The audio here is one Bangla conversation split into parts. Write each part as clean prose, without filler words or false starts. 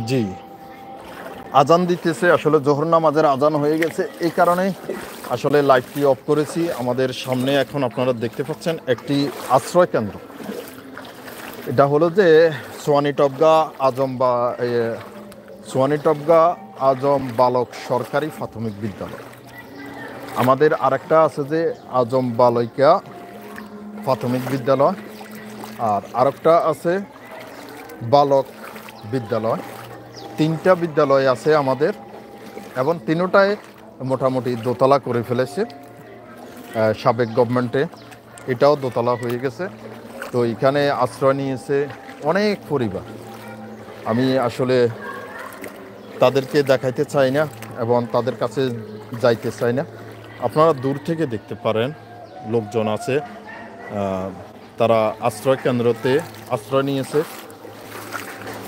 জি, আজান দিতেছে, আসলে জোহর নামাজের আজান হয়ে গেছে, এই কারণে আসলে লাইটটি অফ করেছি। আমাদের সামনে এখন আপনারা দেখতে পাচ্ছেন একটি আশ্রয় কেন্দ্র। এটা হলো যে সোয়ানিটবগা সোয়ানিটবগা আজম বালক সরকারি প্রাথমিক বিদ্যালয়। আমাদের আরেকটা আছে যে আজম বালিকা প্রাথমিক বিদ্যালয়, আর আরেকটা আছে বালক বিদ্যালয়। তিনটা বিদ্যালয় আছে আমাদের, এবং তিনটায় মোটামুটি দোতলা করে ফেলেছে সাবেক গভর্নমেন্টে। এটাও দোতলা হয়ে গেছে। তো এখানে আশ্রয় নিয়েছে অনেক পরিবার। আমি আসলে তাদেরকে দেখাইতে চাই না এবং তাদের কাছে যাইতে চাই না। আপনারা দূর থেকে দেখতে পারেন, লোকজন আছে, তারা আশ্রয় কেন্দ্রতে আশ্রয় নিয়েছে।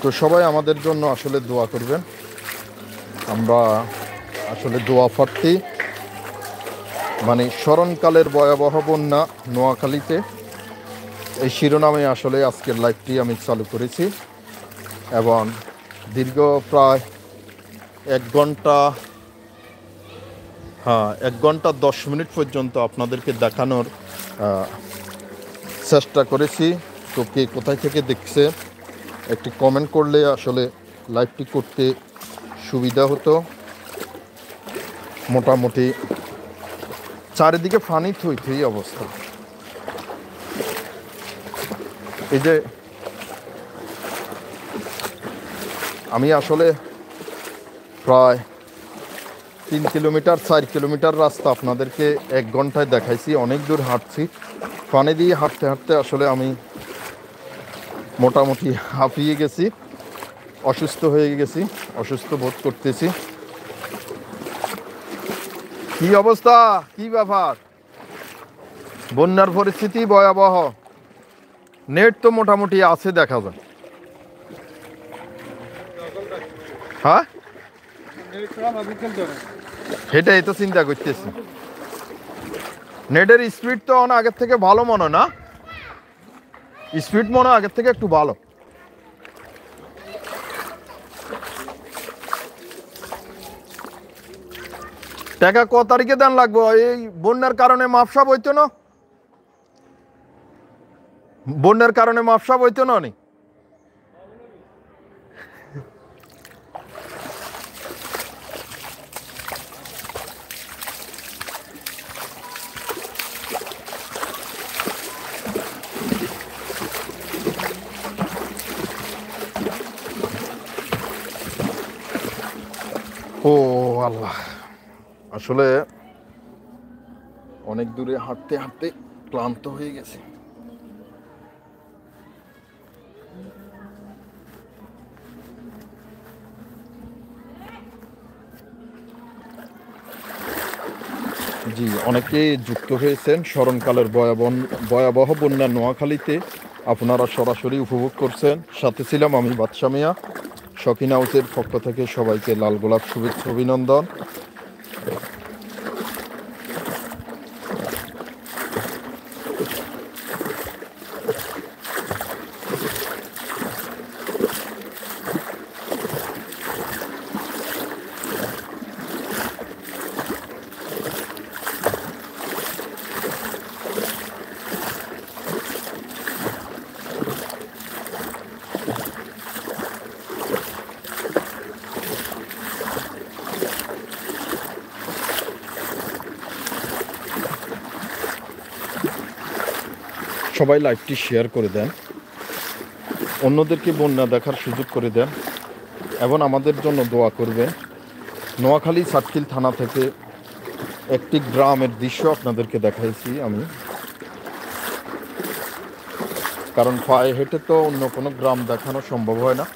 তো সবাই আমাদের জন্য আসলে দোয়া করবেন। আমরা আসলে দোয়া প্রার্থী। মানে স্মরণকালের ভয়াবহ বন্যা নোয়াখালীতে, এই শিরোনামে আসলে আজকের লাইভটি আমি চালু করেছি, এবং দীর্ঘ প্রায় 1 ঘন্টা 10 মিনিট পর্যন্ত আপনাদেরকে দেখানোর চেষ্টা করেছি। তো কে কোথায় থেকে দেখছে একটি কমেন্ট করলে আসলে লাইভটি করতে সুবিধা হতো। মোটামুটি চারিদিকে ফানি থই থই অবস্থা। এই যে আমি আসলে প্রায় 3 কিলোমিটার 4 কিলোমিটার রাস্তা আপনাদেরকে 1 ঘন্টায় দেখাইছি। অনেক দূর হাঁটছি, পানি দিয়ে হাঁটতে হাঁটতে আসলে আমি মোটামুটি হাঁপিয়ে গেছি, অসুস্থ হয়ে গেছি, অসুস্থ বোধ করতেছি। কি অবস্থা, কি ব্যাপার? বন্যার পরিস্থিতি ভয়াবহ। নেট তো মোটামুটি আছে, দেখা যায়। হ্যাঁ, সেটাই তো চিন্তা করতেছি। নেটের স্পিড তো আগের থেকে ভালো মনে হয় না? স্পিড মনে হয় আগের থেকে একটু ভালো। টাকা কত তারিখে দেন লাগবো? এই বন্যার কারণে মাপসাপ হইতো না, বন্যার কারণে মাপসাপ হইতো না। ও আল্লাহ, আসলে অনেক দূরে হাঁটতে হাঁটতে ক্লান্ত হয়ে গেছে। জি, অনেকে যুক্ত হয়েছেন। স্মরণকালের ভয়াবহ বন্যা নোয়াখালীতে আপনারা সরাসরি উপভোগ করছেন। সাথে ছিলাম আমি বাদশা মিয়া। শকিন হাউসের পক্ষ থেকে সবাইকে লাল গোলাপ শুভেচ্ছা, অভিনন্দন। সবাই লাইভটি শেয়ার করে দেন, অন্যদেরকে বন্যা দেখার সুযোগ করে দেন, এবং আমাদের জন্য দোয়া করবেন। নোয়াখালী সাতখিল থানা থেকে একটি গ্রামের দৃশ্য আপনাদেরকে দেখাইছি আমি, কারণ পায়ে হেঁটে তো অন্য কোনো গ্রাম দেখানো সম্ভব হয় না।